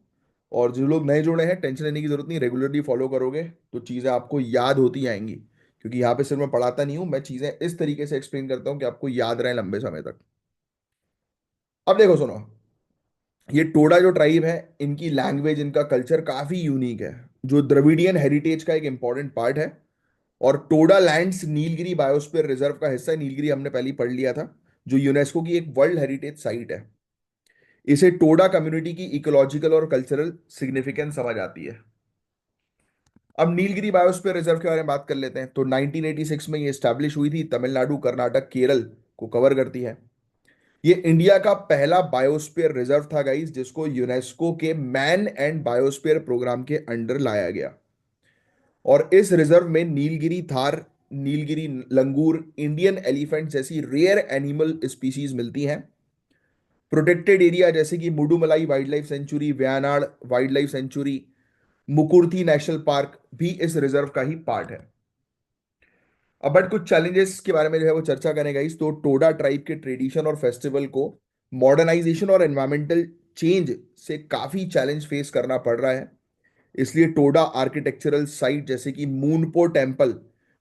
और जो लोग नए जुड़े हैं, टेंशन लेने की जरूरत नहीं, रेगुलरली फॉलो करोगे तो चीजें आपको याद होती आएंगी। क्योंकि यहाँ पे सिर्फ मैं पढ़ाता नहीं हूं, मैं चीजें इस तरीके से एक्सप्लेन करता हूं कि आपको याद रहे लंबे समय तक। अब देखो सुनो, ये टोडा जो ट्राइब है, इनकी लैंग्वेज, इनका कल्चर काफी यूनिक है, जो द्रविडियन हेरिटेज का एक इंपॉर्टेंट पार्ट है। और Toda lands Nilgiri biosphere reserve का हिस्सा है। नीलगिरी हमने पहले ही पढ़ लिया था, जो यूनेस्को की एक वर्ल्ड हेरिटेज साइट है। इसे टोडा कम्युनिटी की इकोलॉजिकल और कल्चरल सिग्निफिकेंस समझ आती है। अब नीलगिरी बायोस्फीयर रिजर्व के बारे में बात कर लेते हैं। तो 1986 में ये स्टैब्लिश हुई थी, तमिलनाडु, कर्नाटक, केरल को कवर करती है। ये इंडिया का पहला बायोस्फीयर रिजर्व था गाइस, जिसको यूनेस्को के मैन एंड बायोस्फीयर प्रोग्राम के अंडर लाया गया। और इस रिजर्व में Nilgiri tahr, Nilgiri langur, Indian elephant जैसी रेयर एनिमल स्पीसीज मिलती हैं। प्रोटेक्टेड एरिया जैसे कि Mudumalai wildlife sanctuary, Wayanad wildlife sanctuary, Mukurthi national park भी इस रिजर्व का ही पार्ट है। अब बट कुछ चैलेंजेस के बारे में जो है वो चर्चा करेंगे इस। तो टोडा ट्राइब के ट्रेडिशन और फेस्टिवल को मॉडर्नाइजेशन और एनवायरमेंटल चेंज से काफी चैलेंज फेस करना पड़ रहा है। इसलिए टोडा आर्किटेक्चरल साइट जैसे कि मूनपो टेम्पल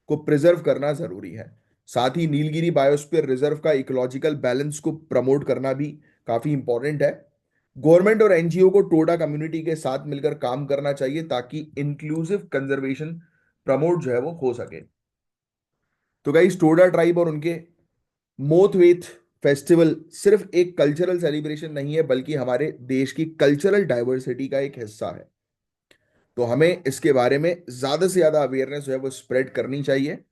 को प्रिजर्व करना जरूरी है। साथ ही नीलगिरी बायोस्फीयर रिजर्व का इकोलॉजिकल बैलेंस को प्रमोट करना भी काफी इंपॉर्टेंट है। गवर्नमेंट और एनजीओ को टोडा कम्युनिटी के साथ मिलकर काम करना चाहिए, ताकि इंक्लूसिव कंजर्वेशन प्रमोट जो है वो हो सके। तो गाइस, टोडा ट्राइब और उनके मोथवेथ फेस्टिवल सिर्फ एक कल्चरल सेलिब्रेशन नहीं है, बल्कि हमारे देश की कल्चरल डाइवर्सिटी का एक हिस्सा है। तो हमें इसके बारे में ज्यादा से ज्यादा अवेयरनेस जो है वो स्प्रेड करनी चाहिए।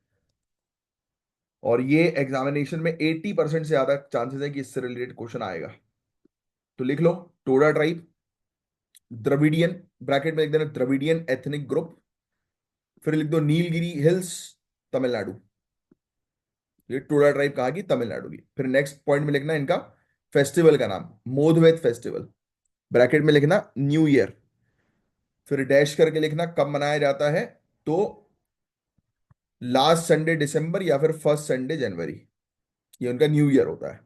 और ये एग्जामिनेशन में 80% से ज्यादा चांसेस है कि इससे रिलेटेड क्वेश्चन आएगा। तो लिख लो, टोडा ट्राइब, द्रविडियन, ब्रैकेट में लिख देना द्रविडियन एथनिक ग्रुप, फिर लिख दो नीलगिरी हिल्स, तमिलनाडु। ये टोडा ट्राइब कहाँ की? तमिलनाडु की। फिर नेक्स्ट पॉइंट में लिखना इनका फेस्टिवल का नाम, मोधवेत फेस्टिवल, ब्रैकेट में लिखना न्यू ईयर। फिर डैश करके लिखना कब मनाया जाता है, तो लास्ट संडे दिसंबर या फिर फर्स्ट संडे जनवरी, ये उनका न्यू ईयर होता है।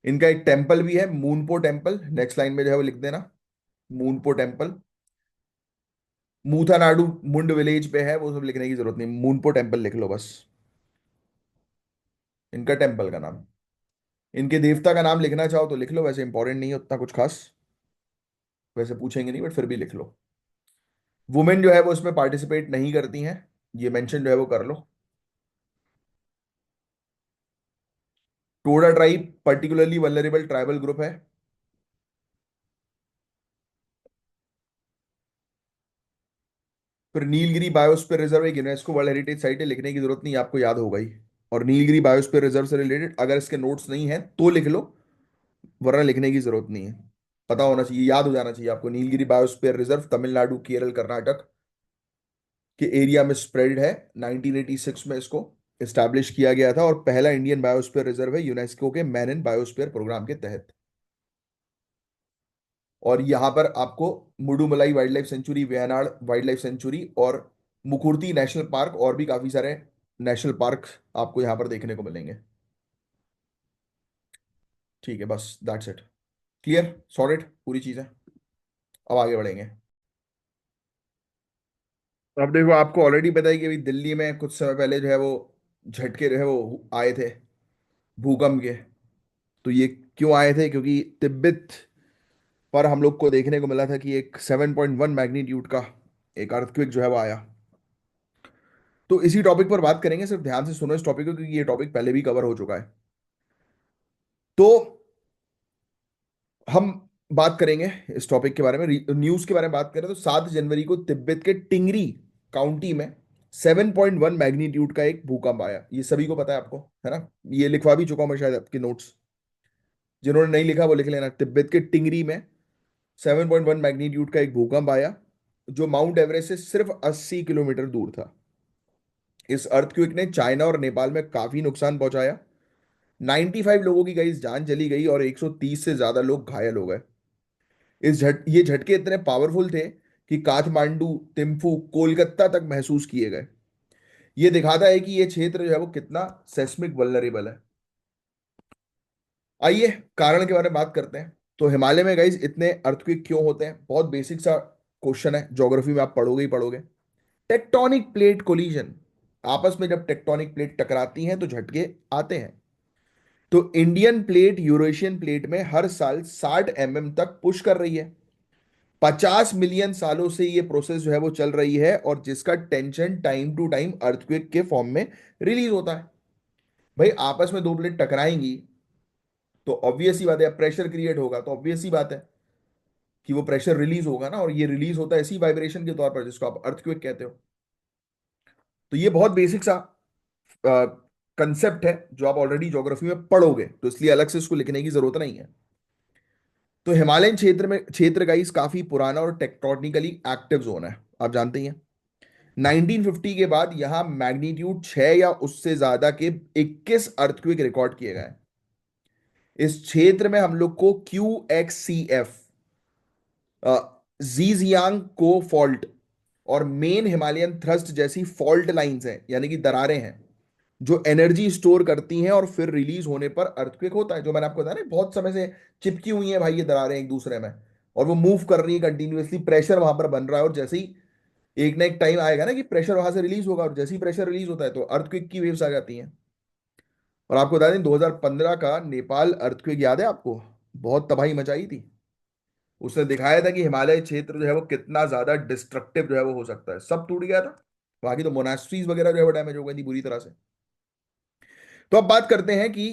इनका एक टेम्पल भी है, मूनपो टेम्पल, नेक्स्ट लाइन में जो है वो लिख देना मूनपो टेम्पल। मूथानाडु मुंड विलेज पे है, वो सब लिखने की जरूरत नहीं, मूनपो टेम्पल लिख लो बस, इनका टेम्पल का नाम। इनके देवता का नाम लिखना चाहो तो लिख लो, वैसे इंपॉर्टेंट नहीं है उतना कुछ खास, वैसे पूछेंगे नहीं, बट फिर भी लिख लो। वुमेन जो है वो इसमें पार्टिसिपेट नहीं करती हैं, ये मेंशन जो है वो कर लो। Toda tribe particularly vulnerable tribal group है। फिर नीलगिरी बायोस्फीयर रिजर्व एक यूनेस्को वर्ल्ड हेरिटेज साइट है, लिखने की जरूरत नहीं, आपको याद होगा ही। और नीलगिरी बायोस्फीयर रिजर्व से रिलेटेड अगर इसके नोट्स नहीं है तो लिख लो, वरना लिखने की जरूरत नहीं है। पता होना चाहिए, याद हो जाना चाहिए आपको, नीलगिरी बायोस्फीयर रिजर्व तमिलनाडु, केरल, कर्नाटक के एरिया में स्प्रेड है। 1986 में इसको एस्टैब्लिश किया गया था, और पहला इंडियन बायोस्फीयर रिजर्व है यूनेस्को के मैन इन बायोस्फीयर प्रोग्राम के तहत। और यहाँ पर आपको Mudumalai wildlife sanctuary, Wayanad wildlife sanctuary और मुकुर्ती नेशनल पार्क और भी काफी सारे नेशनल पार्क आपको यहाँ पर देखने को मिलेंगे। ठीक है, बस दैट्स इट। क्लियर, सॉलिड पूरी चीजें। अब आगे बढ़ेंगे। अब देखो, आपको ऑलरेडी पता है कि अभी दिल्ली में कुछ समय पहले जो है वो झटके जो है वो आए थे भूकंप के। तो ये क्यों आए थे? क्योंकि तिब्बत पर हम लोग को देखने को मिला था कि एक 7.1 मैग्नीट्यूड का एक अर्थक्वेक जो है वो आया। तो इसी टॉपिक पर बात करेंगे, सिर्फ ध्यान से सुनो इस टॉपिक को, क्योंकि ये टॉपिक पहले भी कवर हो चुका है। तो हम बात करेंगे इस टॉपिक के बारे में, न्यूज के बारे में बात करें तो 7 जनवरी को तिब्बत के टिंगरी काउंटी में 7.1 मैग्नीट्यूड का एक भूकंप आया। ये सभी को पता है आपको, है ना? ये लिखवा भी चुका हूं मैं शायद आपके नोट्स, जिन्होंने नहीं लिखा वो लिख लेना। तिब्बत के टिंगरी में 7.1 मैग्नीट्यूड का एक भूकंप आया, जो माउंट एवरेस्ट से सिर्फ 80 किलोमीटर दूर था। इस अर्थक्वेक ने चाइना और नेपाल में काफी नुकसान पहुंचाया। 95 लोगों की गई जान चली गई और 130 से ज्यादा लोग घायल हो गए। ये झटके इतने पावरफुल थे कि काठमांडू, थिम्फू, कोलकाता तक महसूस किए गए। ये दिखाता है कि ये क्षेत्र जो है वो कितना सेस्मिक वल्नरेबल है। आइए कारण के बारे में बात करते हैं। तो हिमालय में गाइस इतने अर्थक्वेक क्यों होते हैं? बहुत बेसिक सा क्वेश्चन है, ज्योग्राफी में आप पढ़ोगे ही पढ़ोगे। टेक्टोनिक प्लेट कोलिजन, आपस में जब टेक्टोनिक प्लेट टकराती हैं तो झटके आते हैं। तो इंडियन प्लेट यूरेशियन प्लेट में हर साल 60 mm तक पुश कर रही है। 50 मिलियन सालों से ये प्रोसेस जो है वो चल रही है, और जिसका tension time to time earthquake के फॉर्म में रिलीज होता है। भाई आपस में दो प्लेट टकराएंगी तो ऑब्वियस ही बात है, प्रेशर क्रिएट होगा, तो ऑब्वियस ही बात है कि वो प्रेशर रिलीज होगा ना, और ये रिलीज होता है इसी वाइब्रेशन के तौर पर जिसको आप अर्थक्वेक कहते हो। तो ये बहुत बेसिक सा कंसेप्ट है जो आप ऑलरेडी ज्योग्राफी में पढ़ोगे, तो इसलिए अलग से इसको लिखने की जरूरत नहीं है। तो हिमालयन क्षेत्र का इस काफी पुराना और टेक्टोनिकली एक्टिव जोन है, आप जानते ही हैं। 1950 के बाद यहां मैग्नीट्यूड 6 या उससे ज्यादा के 21 अर्थक्वेक रिकॉर्ड किए गए हैं। इस क्षेत्र में हम लोग को QXCF, जीजियांग को फॉल्ट और मेन हिमालयन थ्रस्ट जैसी फॉल्ट लाइंस हैं, यानी कि दरारें हैं जो एनर्जी स्टोर करती हैं और फिर रिलीज होने पर अर्थक्वेक होता है। जो मैंने आपको बताया ना, बहुत समय से चिपकी हुई हैं भाई ये दरारें एक दूसरे में, और वो मूव कर रही है कंटिन्यूअसली, प्रेशर वहां पर बन रहा है, और जैसे ही एक ना एक टाइम आएगा ना कि प्रेशर वहां से रिलीज होगा, और जैसे ही प्रेशर रिलीज होता है तो अर्थक्वेक की वेव्स आ जाती हैं। और आपको बता दें 2015 का नेपाल अर्थक्वेक याद है आपको? बहुत तबाही मचाई थी। उसने दिखाया था कि हिमालय क्षेत्र जो है वो कितना ज्यादा डिस्ट्रक्टिव जो है वो हो सकता है, सब टूट गया था। बाकी तो मोनास्ट्रीज वगैरह जो है वो डैमेज हो गई थी बुरी तरह से। तो अब बात करते हैं कि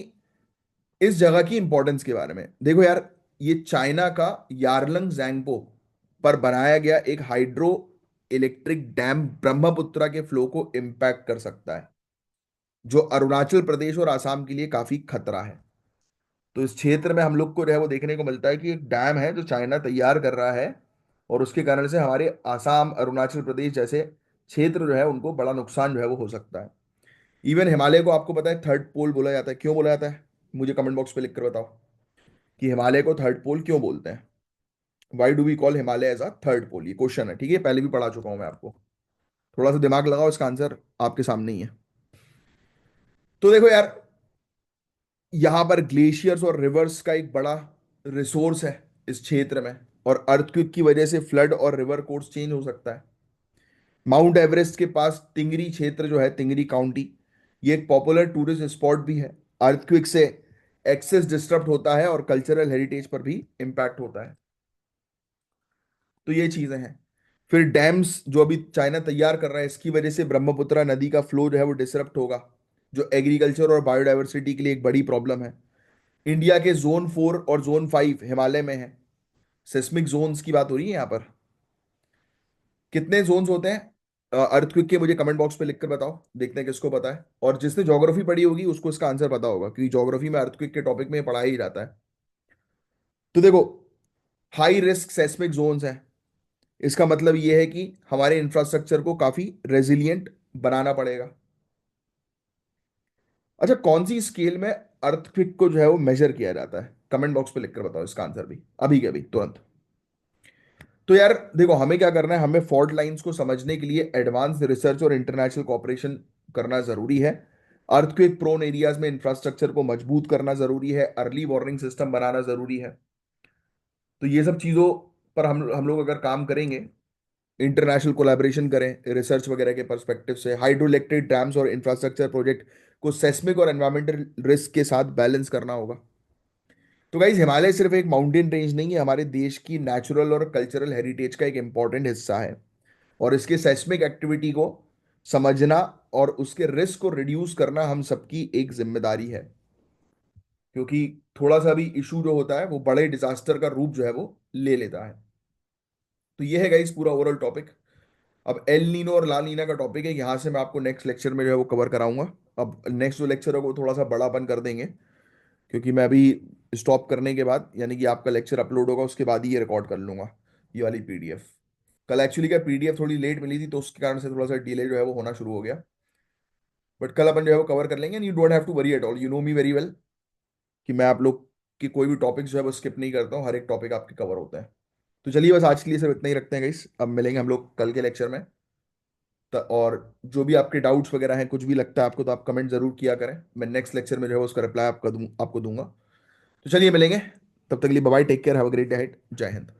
इस जगह की इंपॉर्टेंस के बारे में। देखो यार, ये चाइना का यारलंग जैंगपो पर बनाया गया एक हाइड्रो इलेक्ट्रिक डैम ब्रह्मपुत्रा के फ्लो को इंपैक्ट कर सकता है, जो अरुणाचल प्रदेश और आसाम के लिए काफी खतरा है। तो इस क्षेत्र में हम लोग को जो है वो देखने को मिलता है कि एक डैम है जो चाइना तैयार कर रहा है, और उसके कारण से हमारे आसाम अरुणाचल प्रदेश जैसे क्षेत्र जो है उनको बड़ा नुकसान जो है वो हो सकता है। इवन हिमालय को आपको पता है थर्ड पोल बोला जाता है, क्यों बोला जाता है? मुझे कमेंट बॉक्स पे लिख कर बताओ कि हिमालय को थर्ड पोल क्यों बोलते हैं। Why do we call Himalaya as a third pole? ये क्वेश्चन है, ठीक है, पहले भी पढ़ा चुका हूं मैं आपको। थोड़ा सा दिमाग लगाओ, इसका आंसर आपके सामने ही है। तो देखो यार, यहाँ पर ग्लेशियर्स और रिवर्स का एक बड़ा रिसोर्स है इस क्षेत्र में, और अर्थक्वेक की वजह से फ्लड और रिवर कोर्स चेंज हो सकता है। माउंट एवरेस्ट के पास तिंगरी क्षेत्र जो है, तिंगरी काउंटी, ये एक पॉपुलर टूरिस्ट स्पॉट भी है। अर्थक्वेक से एक्सेस डिस्टर्ब होता है और कल्चरल हेरिटेज पर भी इंपैक्ट होता है। तो ये चीजें हैं। फिर डैम्स जो अभी चाइना तैयार कर रहा है, इसकी वजह से ब्रह्मपुत्रा नदी का फ्लो जो है वो डिसरप्ट होगा, जो एग्रीकल्चर और बायोडाइवर्सिटी के लिए एक बड़ी प्रॉब्लम है। इंडिया के जोन 4 और जोन 5 हिमालय में है। सेस्मिक जोन्स की बात हो रही है यहाँ पर। कितने जोन्स होते हैं अर्थक्वेक के? मुझे कमेंट बॉक्स पे लिखकर बताओ, देखते हैं किसको पता है। और जिसने ज्योग्राफी पढ़ी होगी उसको इसका आंसर पता होगा, क्योंकि ज्योग्राफी में अर्थक्वेक के टॉपिक में पढ़ाया ही जाता है। तो देखो, हाई रिस्क सेस्मिक जोन्स हैं, इसका मतलब ये है कि हमारे इंफ्रास्ट्रक्चर को काफी रेजिलिएंट बनाना पड़ेगा। अच्छा, कौन सी स्केल में अर्थक्वेक को जो है वो मेजर किया जाता है? कमेंट बॉक्स पे लिखकर बताओ इसका आंसर भी, अभी के अभी तुरंत। तो यार देखो, हमें क्या करना है, हमें फॉल्ट लाइंस को समझने के लिए एडवांस रिसर्च और इंटरनेशनल कोऑपरेशन करना जरूरी है। अर्थक्वेक प्रोन एरियाज में इंफ्रास्ट्रक्चर को मजबूत करना जरूरी है, अर्ली वार्निंग सिस्टम बनाना जरूरी है। तो ये सब चीज़ों पर हम लोग अगर काम करेंगे, इंटरनेशनल कोलैबोरेशन करें रिसर्च वगैरह के पर्सपेक्टिव से, हाइड्रो इलेक्ट्रिक डैम्स और इंफ्रास्ट्रक्चर प्रोजेक्ट को सेस्मिक और एनवायरमेंटल रिस्क के साथ बैलेंस करना होगा। तो गाइज, हिमालय सिर्फ एक माउंटेन रेंज नहीं है, हमारे देश की नेचुरल और कल्चरल हेरिटेज का एक इंपॉर्टेंट हिस्सा है। और इसके सेस्मिक एक्टिविटी को समझना और उसके रिस्क को रिड्यूस करना हम सबकी एक जिम्मेदारी है, क्योंकि थोड़ा सा भी इशू जो होता है वो बड़े डिजास्टर का रूप जो है वो ले लेता है। तो ये है गाइस पूरा ओवरऑल टॉपिक। अब एल नीनो और ला नीना का टॉपिक है, यहाँ से मैं आपको नेक्स्ट लेक्चर में जो है वो कवर कराऊंगा। अब नेक्स्ट जो लेक्चर है वो थोड़ा सा बड़ापन कर देंगे, क्योंकि मैं अभी स्टॉप करने के बाद, यानी कि आपका लेक्चर अपलोड होगा उसके बाद ही ये रिकॉर्ड कर लूंगा, ये वाली पीडीएफ। कल एक्चुअली क्या पीडीएफ थोड़ी लेट मिली थी, तो उसके कारण से थोड़ा सा डिले जो है वो होना शुरू हो गया। बट कल अपन जो है वो कवर कर लेंगे, and you don't have to worry at all, you know me very well, कि मैं आप लोग की कोई भी टॉपिक जो है वो स्किप नहीं करता हूँ, हर एक टॉपिक आपके कवर होता है। तो चलिए, बस आज के लिए सिर्फ इतना ही रखते हैं गाइस, अब मिलेंगे हम लोग कल के लेक्चर में। और जो भी आपके डाउट्स वगैरह हैं, कुछ भी लगता है आपको, तो आप कमेंट जरूर किया करें, मैं नेक्स्ट लेक्चर में जो है उसका रिप्लाई आपको दूंगा। तो चलिए मिलेंगे, तब तक के लिए bye bye, take care, have a great day, जय हिंद।